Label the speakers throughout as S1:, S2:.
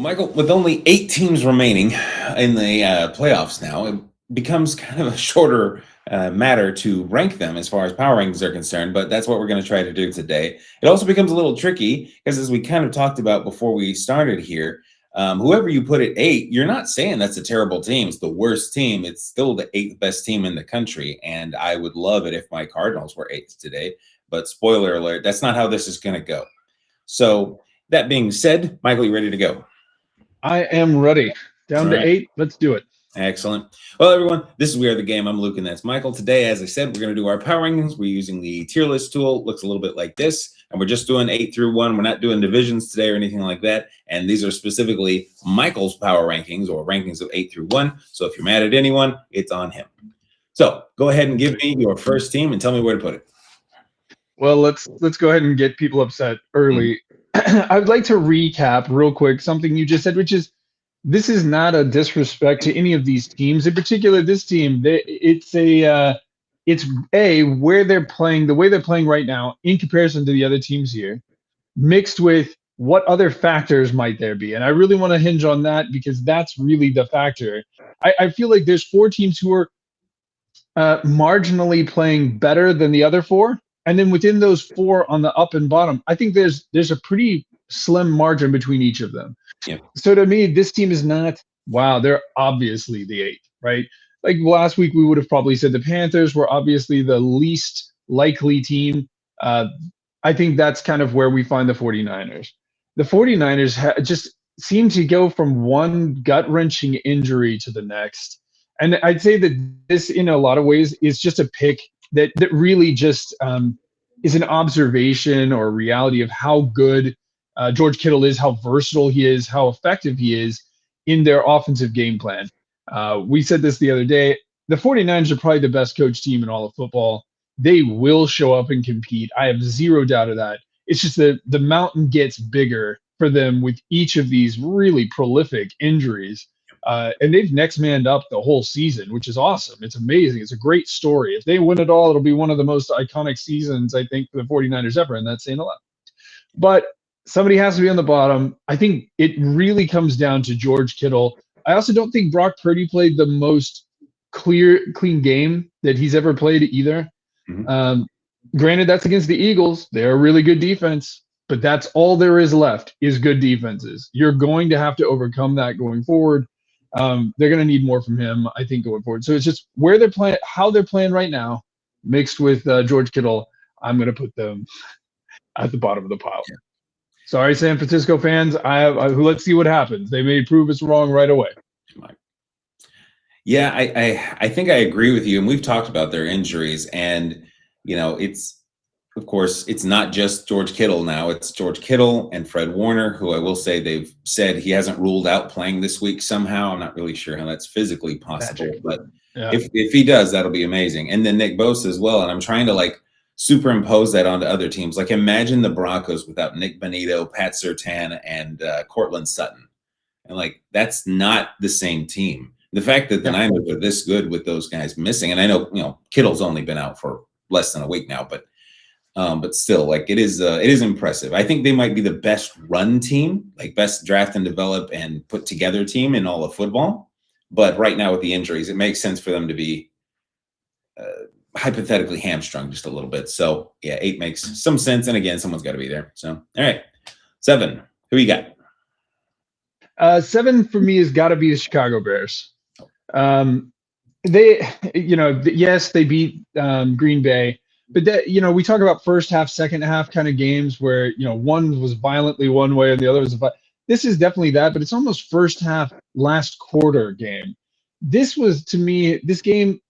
S1: Well, Michael, with only 8 teams remaining in the playoffs now, it becomes kind of a shorter matter to rank them as far as power rankings are concerned, but that's what we're going to try to do today. It also becomes a little tricky because, as we kind of talked about before we started here, whoever you put at 8, you're not saying that's a terrible team. It's the worst team. It's still the 8th best team in the country, and I would love it if my Cardinals were 8th today, but spoiler alert, that's not how this is going to go. So, that being said, Michael, you ready to go?
S2: I am ready.
S1: All
S2: Down to
S1: right.
S2: 8. Let's do it.
S1: Excellent. Well, everyone, this is We Are the Game. I'm Luke, and that's Michael. Today, as I said, we're going to do our power rankings. We're using the tier list tool. It looks a little bit like this, and we're just doing 8 through 1. We're not doing divisions today or anything like that. And these are specifically Michael's power rankings or rankings of 8 through 1. So if you're mad at anyone, it's on him. So go ahead and give me your first team and tell me where to put it.
S2: Well, let's go ahead and get people upset early. I would like to recap real quick something you just said, which is this is not a disrespect to any of these teams. In particular, this team, it's where they're playing, the way they're playing right now in comparison to the other teams here, mixed with what other factors might there be. And I really want to hinge on that because that's really the factor. I feel like there's 4 teams who are marginally playing better than the other 4. And then within those 4 on the up and bottom, I think there's a pretty slim margin between each of them.
S1: Yeah.
S2: So to me, this team is not, wow, they're obviously the 8th, right? Like last week, we would have probably said the Panthers were obviously the least likely team. I think that's kind of where we find the 49ers. The 49ers just seem to go from one gut-wrenching injury to the next. And I'd say that this, in a lot of ways, is just a pick that really just is an observation or a reality of how good George Kittle is, how versatile he is, how effective he is in their offensive game plan. We said this the other day. The 49ers are probably the best coach team in all of football. They will show up and compete. I have zero doubt of that. It's just that the mountain gets bigger for them with each of these really prolific injuries. And they've next manned up the whole season, which is awesome. It's amazing. It's a great story. If they win it all, it'll be one of the most iconic seasons, I think, for the 49ers ever, and that's saying a lot. But somebody has to be on the bottom. I think it really comes down to George Kittle. I also don't think Brock Purdy played the most clean game that he's ever played either.
S1: Mhm.
S2: Granted, that's against the Eagles. They're a really good defense, but that's all there is left is good defenses. You're going to have to overcome that going forward. They're going to need more from him, I think, going forward. So it's just where they're playing, how they're playing right now, mixed with George Kittle. I'm going to put them at the bottom of the pile.
S1: Yeah.
S2: Sorry, San Francisco fans. Let's see what happens. They may prove us wrong right away.
S1: Yeah, I think I agree with you, and we've talked about their injuries, and it's, of course, it's not just George Kittle now. It's George Kittle and Fred Warner, who I will say they've said he hasn't ruled out playing this week somehow. I'm not really sure how that's physically possible, but
S2: Yeah.
S1: if he does, that'll be amazing. And then Nick Bosa as well, and I'm trying to superimpose that onto other teams. Like, imagine the Broncos without Nick Bonito, Pat Surtain, and Cortland Sutton. And that's not the same team. The fact that the Niners are this good with those guys missing, and I know Kittle's only been out for less than a week now, but still, it is impressive. I think they might be the best run team, best draft and develop and put together team in all of football. But right now with the injuries, it makes sense for them to be hypothetically hamstrung just a little bit. So yeah, 8 makes some sense. And again, someone's got to be there. So all right, 7. Who you got?
S2: 7 for me has got to be the Chicago Bears. Yes, they beat Green Bay, but we talk about first half, second half kind of games where one was violently one way and the other was this is definitely that, but it's almost first half, last quarter game. This was, to me, this game,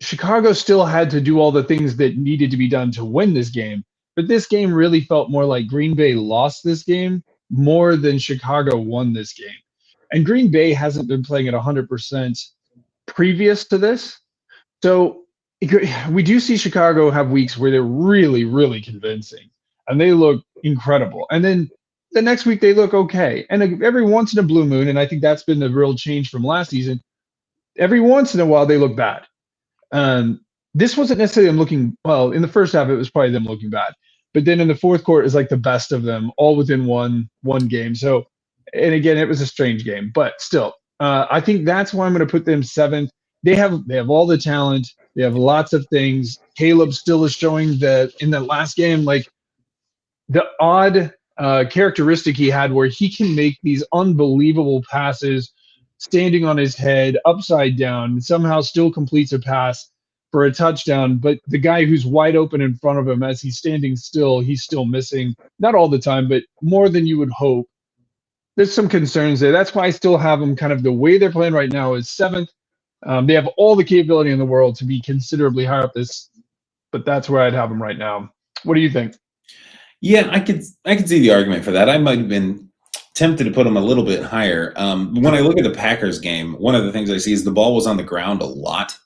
S2: Chicago still had to do all the things that needed to be done to win this game, but this game really felt more like Green Bay lost this game more than Chicago won this game. And Green Bay hasn't been playing at 100% previous to this. So we do see Chicago have weeks where they're really, really convincing and they look incredible. And then the next week they look okay. And every once in a blue moon, and I think that's been the real change from last season, every once in a while they look bad. This wasn't necessarily them looking, well, in the first half, it was probably them looking bad. But then in the fourth quarter is the best of them, all within one game. So And again, it was a strange game, but still, I think that's why I'm going to put them seventh. They have all the talent. They have lots of things. Caleb still is showing that in the last game, like the odd characteristic he had where he can make these unbelievable passes standing on his head upside down and somehow still completes a pass for a touchdown, but the guy who's wide open in front of him as he's standing still, he's still missing, not all the time but more than you would hope. There's some concerns there. That's why I still have them kind of the way they're playing right now is seventh. They have all the capability in the world to be considerably higher up this, but that's where I'd have them right now. What do you think?
S1: Yeah, I could see the argument for that. I might have been tempted to put them a little bit higher. When I look at the Packers game, one of the things I see is the ball was on the ground a lot.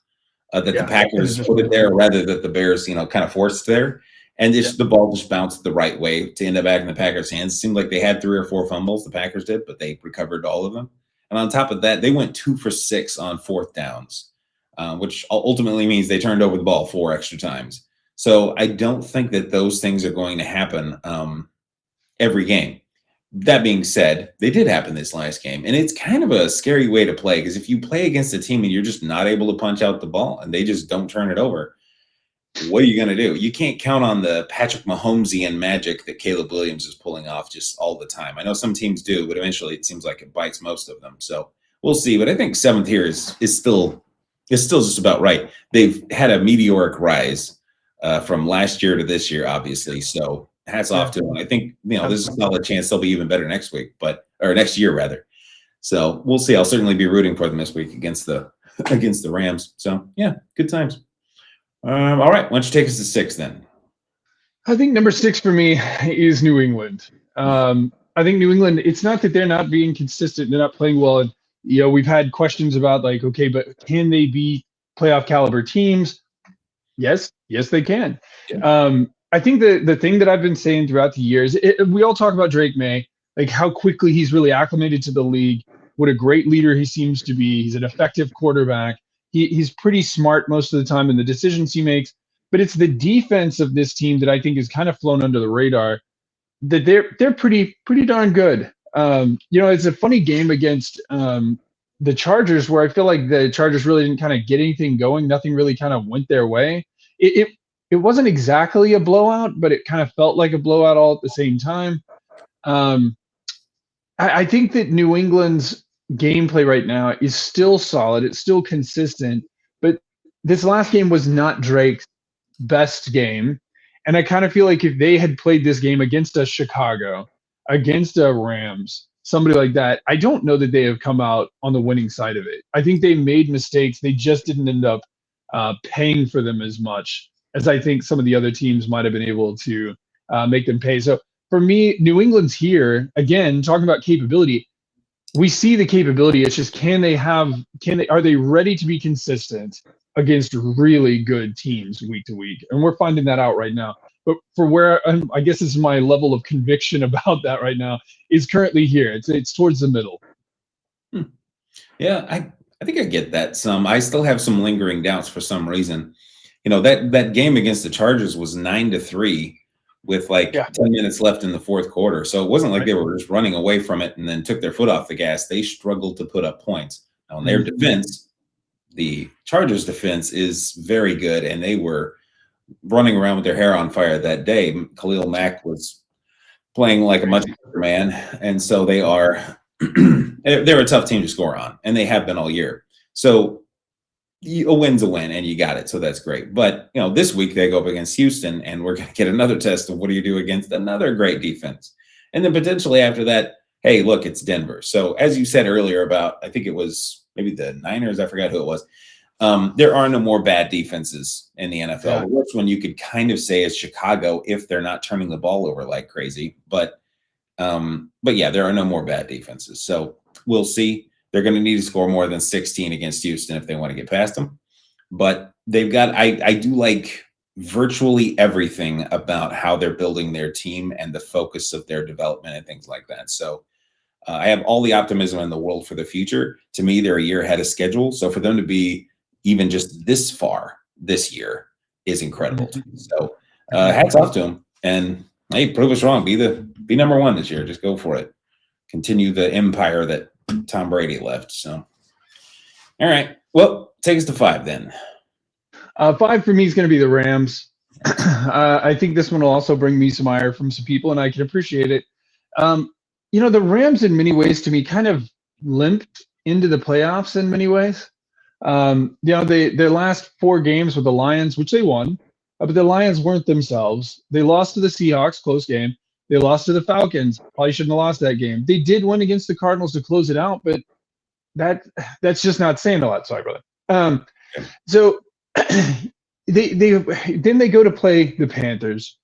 S1: That the
S2: Yeah, and it
S1: Packers
S2: just
S1: put it
S2: went
S1: there
S2: away.
S1: rather that the Bears, kind of forced there. And
S2: Yeah,
S1: the ball just bounced the right way to end up back in the Packers' hands. It seemed like they had 3 or 4 fumbles, the Packers did, but they recovered all of them. And on top of that, they went 2 for 6 on fourth downs, which ultimately means they turned over the ball 4 extra times. So I don't think that those things are going to happen every game. That being said, they did happen this last game, and it's kind of a scary way to play because if you play against a team and you're just not able to punch out the ball and they just don't turn it over, what are you going to do? You can't count on the Patrick Mahomesian magic that Caleb Williams is pulling off just all the time. I know some teams do, but eventually it seems like it bites most of them. So we'll see. But I think seventh here is still just about right. They've had a meteoric rise from last year to this year, obviously. So hats off
S2: yeah,
S1: to them. I think there's a
S2: absolutely.
S1: solid chance they'll be even better next week, or next year rather. So we'll see. I'll certainly be rooting for them this week against the Rams. So yeah, good times. All right, why don't you take us to 6 then?
S2: I think number six for me is New England. I think New England, it's not that they're not being consistent, they're not playing well. And, we've had questions about, like, okay, but can they be playoff caliber teams? Yes, they can.
S1: Yeah.
S2: I think the thing that I've been saying throughout the years, we all talk about Drake May, like how quickly he's really acclimated to the league, what a great leader he seems to be. He's an effective quarterback. He's pretty smart most of the time in the decisions he makes. But it's the defense of this team that I think has kind of flown under the radar. That they're pretty darn good. It's a funny game against the Chargers where I feel like the Chargers really didn't kind of get anything going. Nothing really kind of went their way. It wasn't exactly a blowout, but it kind of felt like a blowout all at the same time. Um, I think that New England's gameplay right now is still solid. It's still consistent, but this last game was not Drake's best game. And I kind of feel like if they had played this game against a Chicago, against a Rams, somebody like that, I don't know that they have come out on the winning side of it. I think they made mistakes. They just didn't end up paying for them as much as I think some of the other teams might have been able to make them pay. So for me, New England's here again, talking about capability. We see the capability. It's just are they ready to be consistent against really good teams week to week? And we're finding that out right now. But for where I guess this is my level of conviction about that right now is currently here. It's towards the middle.
S1: Hmm. Yeah, I think I get that. I still have some lingering doubts for some reason. That game against the Chargers was 9-3 with like
S2: Yeah.
S1: 10 minutes left in the fourth quarter. So it wasn't like
S2: Right.
S1: they were just running away from it and then took their foot off the gas. They struggled to put up points. Now, in their
S2: Mhm.
S1: defense, the Chargers defense is very good, and they were running around with their hair on fire that day. Khalil Mack was playing like a much
S2: Crazy.
S1: better man, and so they are they're a tough team to score on, and they have been all year. So a win's a win, and you got it. So that's great. But this week they go up against Houston, and we're going to get another test of what do you do against another great defense, and then potentially after that, hey, look, it's Denver. So as you said earlier about, I think it was maybe the Niners, I forgot who it was. There are no more bad defenses in the NFL.
S2: Yeah.
S1: The worst one you could kind of say is Chicago if they're not turning the ball over like crazy. But yeah, there are no more bad defenses. So we'll see. They're going to need to score more than 16 against Houston if they want to get past them. But they've got, I do like virtually everything about how they're building their team and the focus of their development and things like that. So I have all the optimism in the world for the future. To me, they're a year ahead of schedule. So for them to be even just this far this year is incredible to me. So hats off to them. And hey, prove us wrong. Be number one this year. Just go for it. continue the empire that Tom Brady left. So, all right. Well, take us to 5 then.
S2: 5 for me is going to be the Rams. I think this one will also bring me some ire from some people, and I can appreciate it. The Rams, in many ways, to me, kind of limped into the playoffs in many ways. Their last 4 games with the Lions, which they won, but the Lions weren't themselves. They lost to the Seahawks, close game. They lost to the Falcons. Probably shouldn't have lost that game. They did win against the Cardinals to close it out, but that's just not saying a lot. Sorry, brother. So they go to play the Panthers,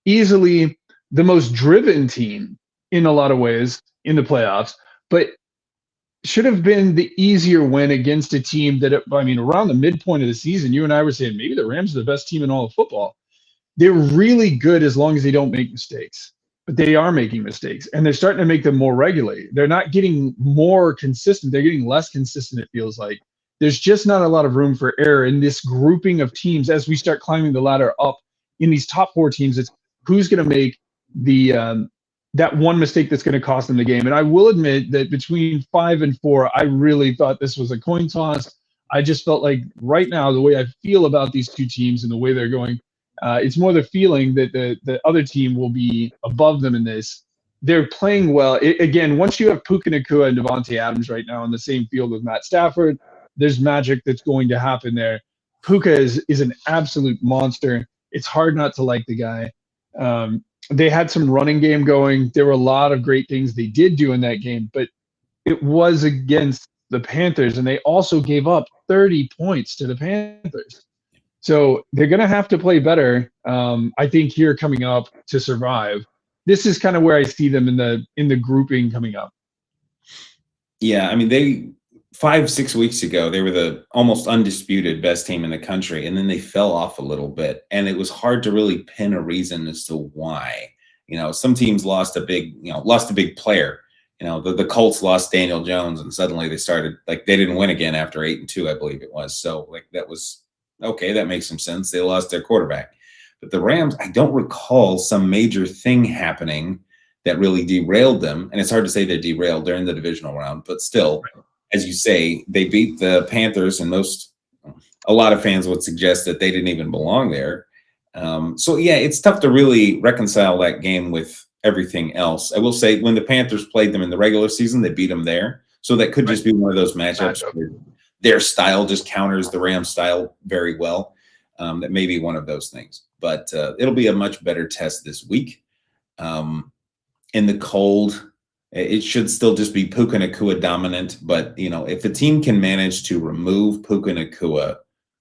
S2: easily the most driven team in a lot of ways in the playoffs, but should have been the easier win against a team that, around the midpoint of the season, you and I were saying maybe the Rams are the best team in all of football. They're really good as long as they don't make mistakes, but they are making mistakes, and they're starting to make them more regularly. They're not getting more consistent. They're getting less consistent, it feels like. There's just not a lot of room for error in this grouping of teams as we start climbing the ladder up in these top 4 teams. It's who's going to make the that one mistake that's going to cost them the game. And I will admit that between 5 and 4, I really thought this was a coin toss. I just felt like right now, the way I feel about these 2 teams and the way they're going, it's more the feeling that the other team will be above them in this. They're playing well. Again, once you have Puka Nacua and Devontae Adams right now on the same field with Matt Stafford, there's magic that's going to happen there. Puka is an absolute monster. It's hard not to like the guy. They had some running game going. There were a lot of great things they did do in that game, but it was against the Panthers, and they also gave up 30 points to the Panthers. So they're going to have to play better, I think, here coming up to survive. This is kind of where I see them in the grouping coming up.
S1: Yeah, they 5-6 weeks ago, they were the almost undisputed best team in the country, and then they fell off a little bit, and it was hard to really pin a reason as to why. Some teams lost a big player. The Colts lost Daniel Jones, and suddenly they started they didn't win again after 8-2, I believe it was. So that was okay. That makes some sense. They lost their quarterback, but the Rams, I don't recall some major thing happening that really derailed them. And it's hard to say they're derailed. They're in the divisional round, but still. As you say, they beat the Panthers, and a lot of fans would suggest that they didn't even belong there. So yeah, it's tough to really reconcile that game with everything else. I will say, when the Panthers played them in the regular season, they beat them there. So that could just be one of those matchups where their style just counters the Rams style very well. That may be one of those things, but it'll be a much better test this week. In the cold, it should still just be Puka Nacua dominant, but if a team can manage to remove Puka Nacua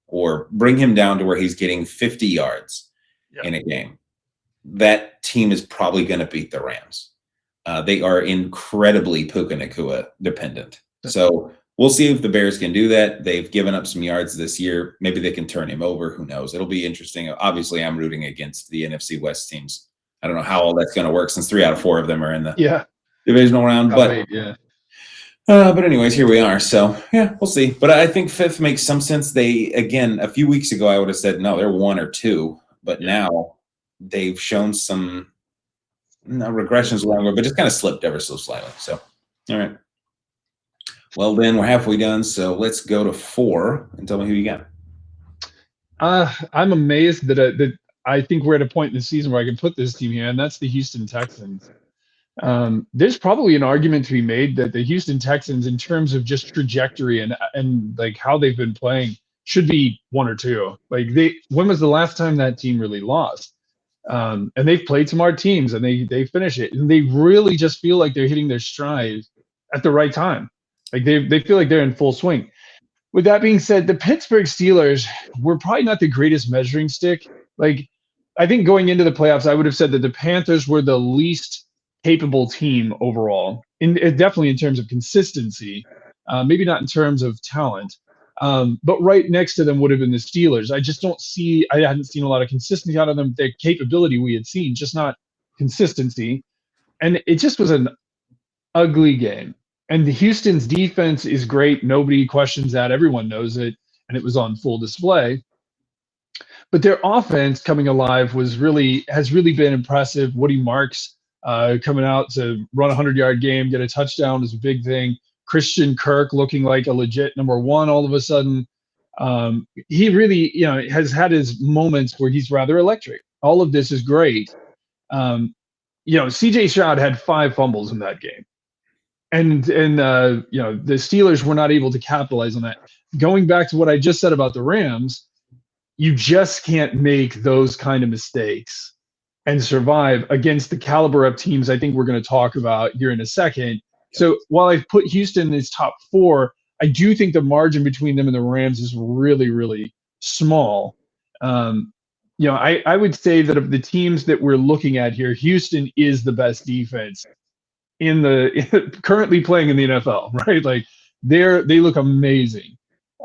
S1: or bring him down to where he's getting 50 yards in a game, that team is probably going to beat the Rams. They are incredibly Puka Nacua dependent. So we'll see if the Bears can do that. They've given up some yards this year. Maybe they can turn him over. Who knows? It'll be interesting. Obviously, I'm rooting against the NFC West teams. I don't know how all that's going to work, since 3 out of 4 of them are in the divisional round. But anyways, here we are. So yeah, we'll see. But I think 5th makes some sense. They, again, a few weeks ago, I would have said no, they're 1 or 2, but now they've shown some regressions along the way, but just kind of slipped ever so slightly. So all right. Well, then we're halfway done. So let's go to 4 and tell me who you got.
S2: I'm amazed that I think we're at a point in the season where I can put this team here, and that's the Houston Texans. There's probably an argument to be made that the Houston Texans, in terms of just trajectory and like how they've been playing, should be 1 or 2. When was the last time that team really lost? And they've played some hard teams, and they finish it, and they really just feel like they're hitting their stride at the right time. They feel like they're in full swing. With that being said, the Pittsburgh Steelers were probably not the greatest measuring stick. I think going into the playoffs, I would have said that the Panthers were the least capable team overall, definitely in terms of consistency, maybe not in terms of talent. But right next to them would have been the Steelers. I hadn't seen a lot of consistency out of them. Their capability we had seen, just not consistency. And it just was an ugly game. And the Houston's defense is great. Nobody questions that. Everyone knows it. And it was on full display. But their offense coming alive has really been impressive. Woody Marks coming out to run a 100-yard game, get a touchdown is a big thing. Christian Kirk looking like a legit number one all of a sudden. He really, has had his moments where he's rather electric. All of this is great. CJ Stroud had 5 fumbles in that game. And the Steelers were not able to capitalize on that. Going back to what I just said about the Rams, you just can't make those kind of mistakes and survive against the caliber of teams I think we're going to talk about here in a second. So while I've put Houston in his top 4, I do think the margin between them and the Rams is really, really small. I would say that of the teams that we're looking at here, Houston is the best defense currently playing in the NFL, right? Like they look amazing.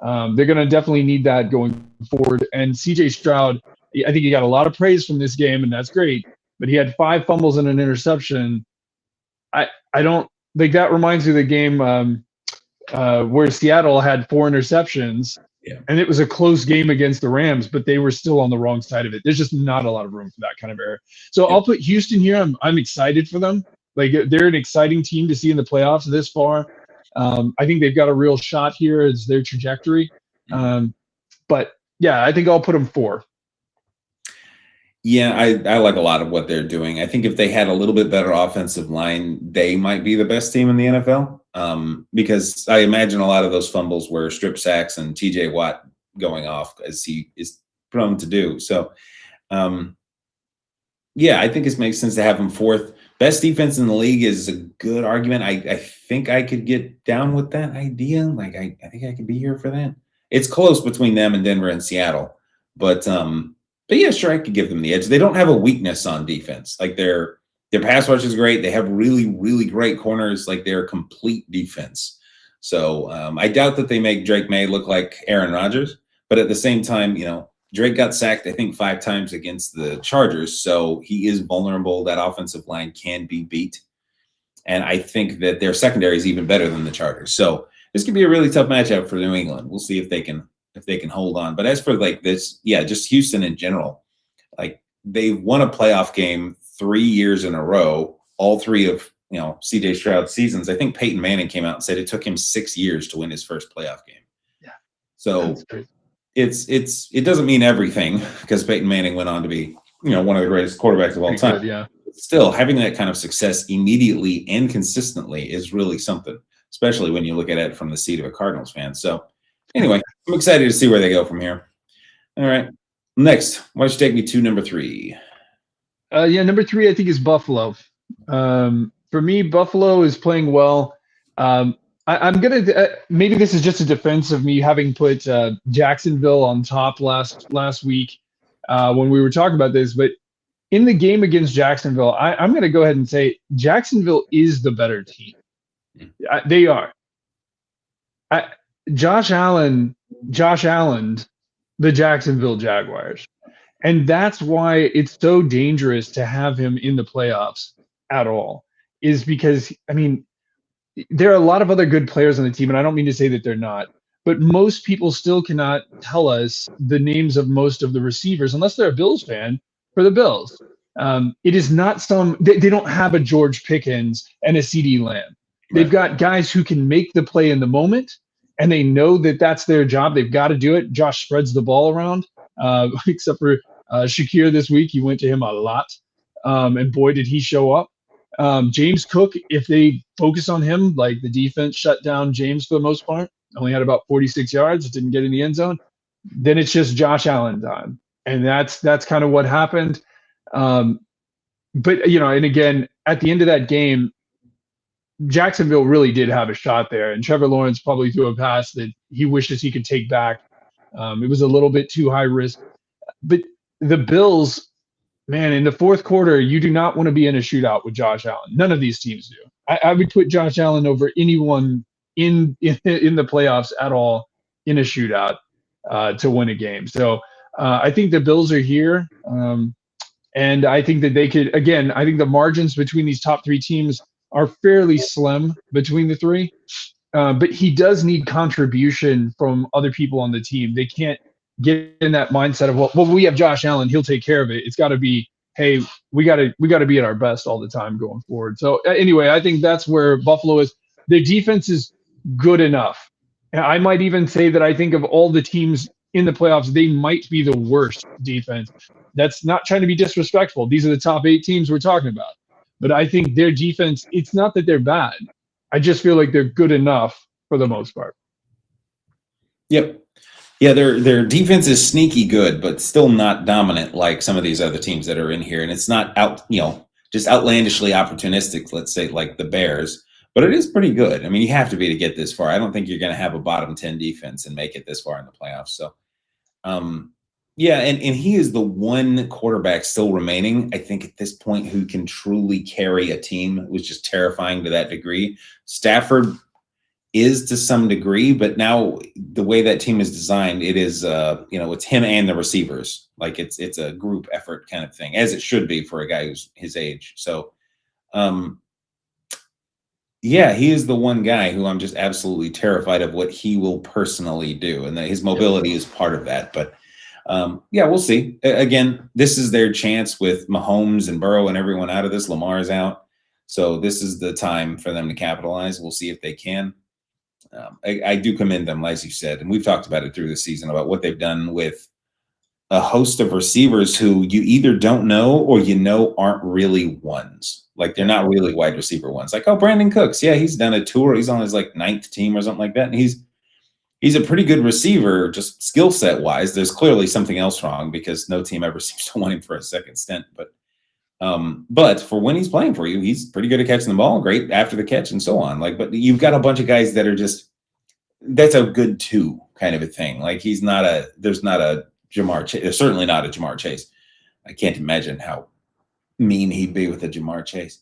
S2: They're going to definitely need that going forward. And CJ Stroud, I think he got a lot of praise from this game, and that's great. But he had 5 fumbles and an interception. I don't like that. Reminds me of the game where Seattle had 4 interceptions, and it was a close game against the Rams, but they were still on the wrong side of it. There's just not a lot of room for that kind of error. So I'll put Houston here. I'm excited for them. Like they're an exciting team to see in the playoffs this far. I think they've got a real shot here as their trajectory. But yeah, I think I'll put them 4.
S1: Yeah, I like a lot of what they're doing. I think if they had a little bit better offensive line, they might be the best team in the NFL. Because I imagine a lot of those fumbles were strip sacks and TJ Watt going off as he is prone to do. So, I think it makes sense to have them 4th. Best defense in the league is a good argument. I think I could get down with that idea. Like I think I could be here for that. It's close between them and Denver and Seattle, but yeah, sure, I could give them the edge. They don't have a weakness on defense. Like their pass rush is great. They have really, really great corners. Like they're complete defense. So I doubt that they make Drake May look like Aaron Rodgers, but at the same time, Drake got sacked, I think, 5 times against the Chargers, so he is vulnerable. That offensive line can be beat, and I think that their secondary is even better than the Chargers. So this could be a really tough matchup for New England. We'll see if they can hold on. But as for like this, just Houston in general, like they've won a playoff game 3 years in a row, all 3 of CJ Stroud's seasons. I think Peyton Manning came out and said it took him 6 years to win his first playoff game.
S2: Yeah,
S1: so. It doesn't mean everything because Peyton Manning went on to be, one of the greatest quarterbacks of all time.
S2: Good, yeah.
S1: Still, having that kind of success immediately and consistently is really something, especially when you look at it from the seat of a Cardinals fan. So anyway, I'm excited to see where they go from here. All right. Next, why don't you take me to number 3?
S2: Number 3, I think, is Buffalo. For me, Buffalo is playing well. I'm going to maybe this is just a defense of me having put Jacksonville on top last week when we were talking about this. But in the game against Jacksonville, I'm going to go ahead and say Jacksonville is the better team. They are. Josh Allen, the Jacksonville Jaguars. And that's why it's so dangerous to have him in the playoffs at all, is because, there are a lot of other good players on the team, and I don't mean to say that they're not, but most people still cannot tell us the names of most of the receivers unless they're a Bills fan for the Bills. It is not they don't have a George Pickens and a CeeDee Lamb. They've got guys who can make the play in the moment, and they know that that's their job. They've got to do it. Josh spreads the ball around, except for Shakir this week. He went to him a lot, and boy, did he show up. James Cook, if they focus on him, like the defense shut down James for the most part, only had about 46 yards, didn't get in the end zone, then it's just Josh Allen time. And that's kind of what happened. But, and again, at the end of that game, Jacksonville really did have a shot there. And Trevor Lawrence probably threw a pass that he wishes he could take back. It was a little bit too high risk. But the Bills, man, in the 4th quarter, you do not want to be in a shootout with Josh Allen. None of these teams do. I would put Josh Allen over anyone in the playoffs at all in a shootout to win a game. So I think the Bills are here. And I think that they could, again, I think the margins between these top 3 teams are fairly slim between the 3. But he does need contribution from other people on the team. They can't get in that mindset of, well, we have Josh Allen, he'll take care of it. It's got to be, hey, we gotta be at our best all the time going forward. So anyway, I think that's where Buffalo is. Their defense is good enough. And I might even say that I think of all the teams in the playoffs, they might be the worst defense. That's not trying to be disrespectful. These are the top 8 teams we're talking about. But I think their defense, it's not that they're bad. I just feel like they're good enough for the most part.
S1: Yep. Yeah, their defense is sneaky good, but still not dominant like some of these other teams that are in here. And it's not just outlandishly opportunistic, let's say, like the Bears, but it is pretty good. I mean, you have to be to get this far. I don't think you're going to have a bottom 10 defense and make it this far in the playoffs. So, yeah, and he is the one quarterback still remaining, I think, at this point, who can truly carry a team, which is terrifying to that degree. Stafford is to some degree, but now the way that team is designed, it is it's him and the receivers. Like it's a group effort kind of thing, as it should be for a guy who's his age. So yeah, he is the one guy who I'm just absolutely terrified of what he will personally do, and that his mobility is part of that. But yeah, we'll see. Again, this is their chance with Mahomes and Burrow and everyone out of this. Lamar's out, so this is the time for them to capitalize. We'll see if they can. I do commend them, as you said, and we've talked about it through the season about what they've done with a host of receivers who you either don't know or aren't really ones. Like they're not really wide receiver ones. Like, Brandon Cooks, yeah, he's done a tour. He's on his like 9th team or something like that, and he's a pretty good receiver, just skill set wise. There's clearly something else wrong because no team ever seems to want him for a second stint. But for when he's playing for you, he's pretty good at catching the ball, great after the catch, and so on. Like, but you've got a bunch of guys that are that's a good 2 kind of a thing. Like there's not a Jamar Chase. There's certainly not a Jamar Chase. I can't imagine how mean he'd be with a Jamar Chase.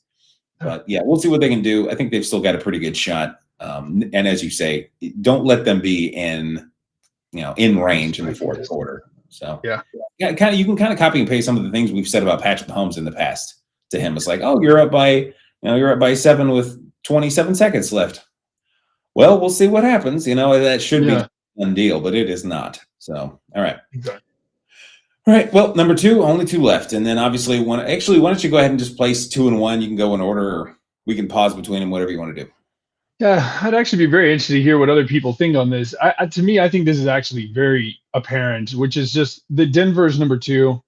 S1: But yeah, we'll see what they can do. I think they've still got a pretty good shot. And as you say, don't let them be in range in the fourth quarter. So yeah, you can kind of copy and paste some of the things we've said about Patrick Mahomes in the past to him. It's like, you're up by 7 with 27 seconds left. Well, we'll see what happens. That should be a done deal, but it is not. So, all right.
S2: Exactly.
S1: All right. Well, number 2, only 2 left. And then obviously why don't you go ahead and just place 2 and 1? You can go in order, or we can pause between them, whatever you want to do.
S2: Yeah, I'd actually be very interested to hear what other people think on this. To me, I think this is actually very apparent, which is just the Denver's number 2,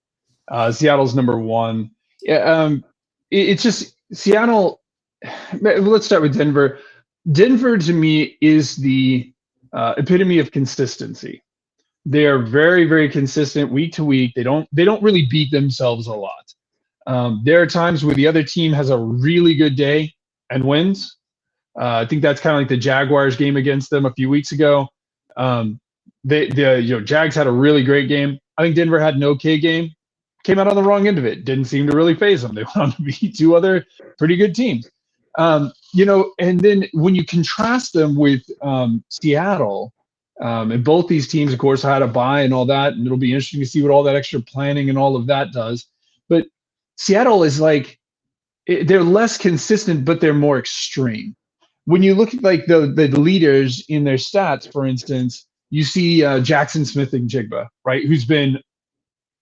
S2: Seattle's number 1. Yeah, it's just Seattle. Let's start with Denver. Denver to me is the epitome of consistency. They are very, very consistent week to week. They don't really beat themselves a lot. There are times where the other team has a really good day and wins. I think that's kind of like the Jaguars game against them a few weeks ago. Jags had a really great game. I think Denver had an okay game. Came out on the wrong end of it. Didn't seem to really phase them. They went on to beat 2 other pretty good teams. And then when you contrast them with Seattle, and both these teams, of course, had a bye and all that, and it'll be interesting to see what all that extra planning and all of that does. But Seattle is they're less consistent, but they're more extreme. When you look at the leaders in their stats, for instance, you see Jackson Smith-Njigba, right, who's been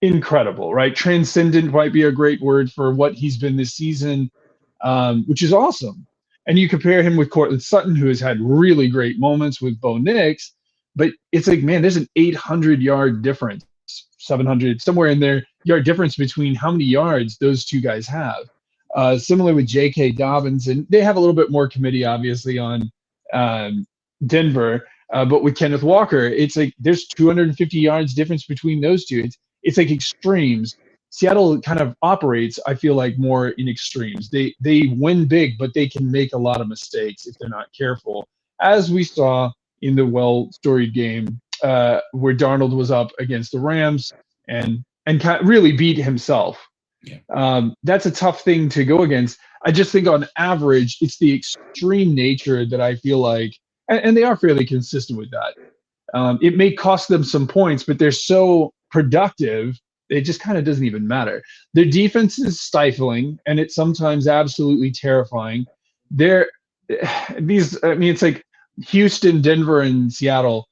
S2: incredible, right? Transcendent might be a great word for what he's been this season, which is awesome. And you compare him with Courtland Sutton, who has had really great moments with Bo Nix, but it's like, man, there's an 800-yard difference, 700, somewhere in there, yard difference between how many yards those 2 guys have. Similar with J.K. Dobbins, and they have a little bit more committee, obviously, on Denver. But with Kenneth Walker, it's like there's 250 yards difference between those 2. It's like extremes. Seattle kind of operates, I feel like, more in extremes. They win big, but they can make a lot of mistakes if they're not careful, as we saw in the well-storied game where Darnold was up against the Rams and really beat himself. Yeah. That's a tough thing to go against. I just think on average, it's the extreme nature that I feel like, and they are fairly consistent with that. It may cost them some points, but they're so productive, it just kind of doesn't even matter. Their defense is stifling, and it's sometimes absolutely terrifying. It's like Houston, Denver, and Seattle.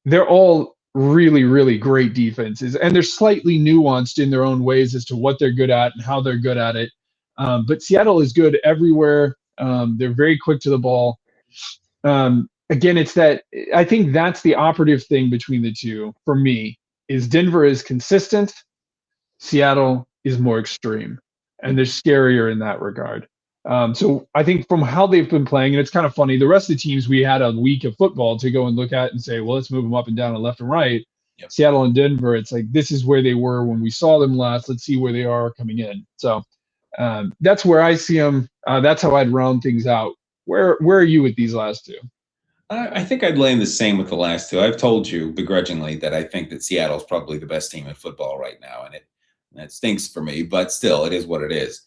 S2: They're all really, really great defenses, and they're slightly nuanced in their own ways as to what they're good at and how they're good at it. But Seattle is good everywhere. They're very quick to the ball. Again, it's that I think that's the operative thing between the two for me is Denver is consistent, Seattle is more extreme, and they're scarier in that regard. So I think from how they've been playing, and it's kind of funny, the rest of the teams we had a week of football to go and look at and say, well, let's move them up and down and left and right.
S1: Yep.
S2: Seattle and Denver, it's like this is where they were when we saw them last. Let's see where they are coming in. So that's where I see them. That's how I'd round things out. Where are you with these last two?
S1: I think I'd lay in the same with the last two. I've told you begrudgingly that I think that Seattle's probably the best team in football right now, and that stinks for me, but still, it is what it is.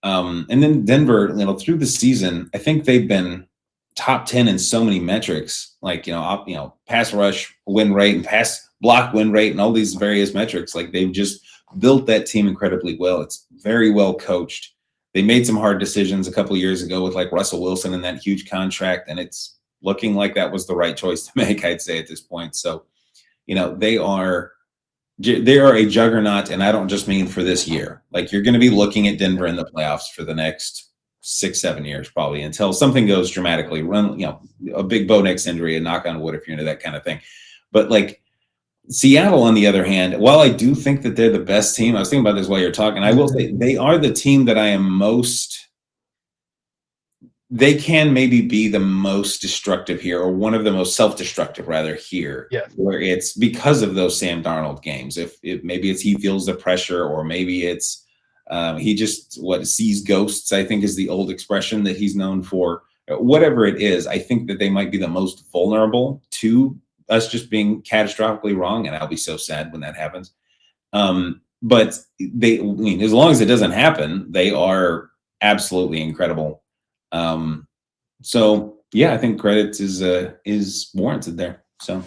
S1: And then Denver, through the season, I think they've been top 10 in so many metrics, like pass rush win rate and pass block win rate and all these various metrics. Like they've just built that team incredibly well. It's very well coached. They made some hard decisions a couple of years ago with like Russell Wilson and that huge contract, and it's looking like that was the right choice to make, I'd say, at this point. So, they are a juggernaut, and I don't just mean for this year. Like you're going to be looking at Denver in the playoffs for the next 6-7 years, probably until something goes dramatically. A big Bo Nix injury, and knock on wood if you're into that kind of thing. But like Seattle, on the other hand, while I do think that they're the best team, I was thinking about this while you're talking. I will say they are the team that I am most. They can maybe be the most destructive here, or one of the most self-destructive rather here, where it's because of those Sam Darnold games. If maybe it's he feels the pressure, or maybe it's he just sees ghosts, I think is the old expression that he's known for. Whatever it is, I think that they might be the most vulnerable to us just being catastrophically wrong, and I'll be so sad when that happens. But as long as it doesn't happen, they are absolutely incredible. So yeah, I think credit is warranted there. So,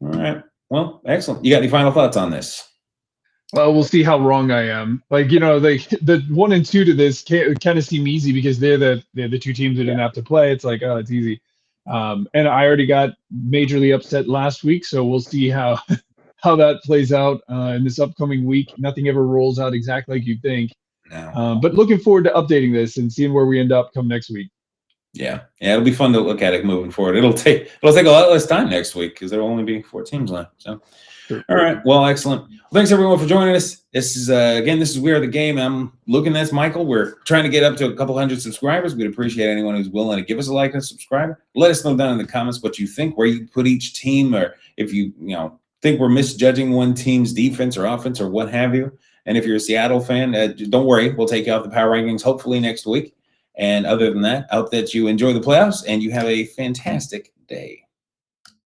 S1: all right. Well, excellent. You got any final thoughts on this?
S2: Well, we'll see how wrong I am. Like, the 1 and 2 to this kind of seem easy because they're the two teams that didn't have to play. It's like, oh, it's easy. And I already got majorly upset last week, so we'll see how that plays out in this upcoming week. Nothing ever rolls out exactly like you think.
S1: No.
S2: But looking forward to updating this and seeing where we end up come next week.
S1: Yeah, it'll be fun to look at it moving forward. It'll take a lot less time next week because there will only be 4 teams left. So, sure. All right, well, excellent. Well, thanks everyone for joining us. This is We Are the Game. I'm looking at Michael. We're trying to get up to a couple hundred subscribers. We'd appreciate anyone who's willing to give us a like and subscribe. Let us know down in the comments what you think, where you put each team, or if you think we're misjudging one team's defense or offense or what have you. And if you're a Seattle fan, don't worry. We'll take you off the power rankings hopefully next week. And other than that, I hope that you enjoy the playoffs and you have a fantastic day.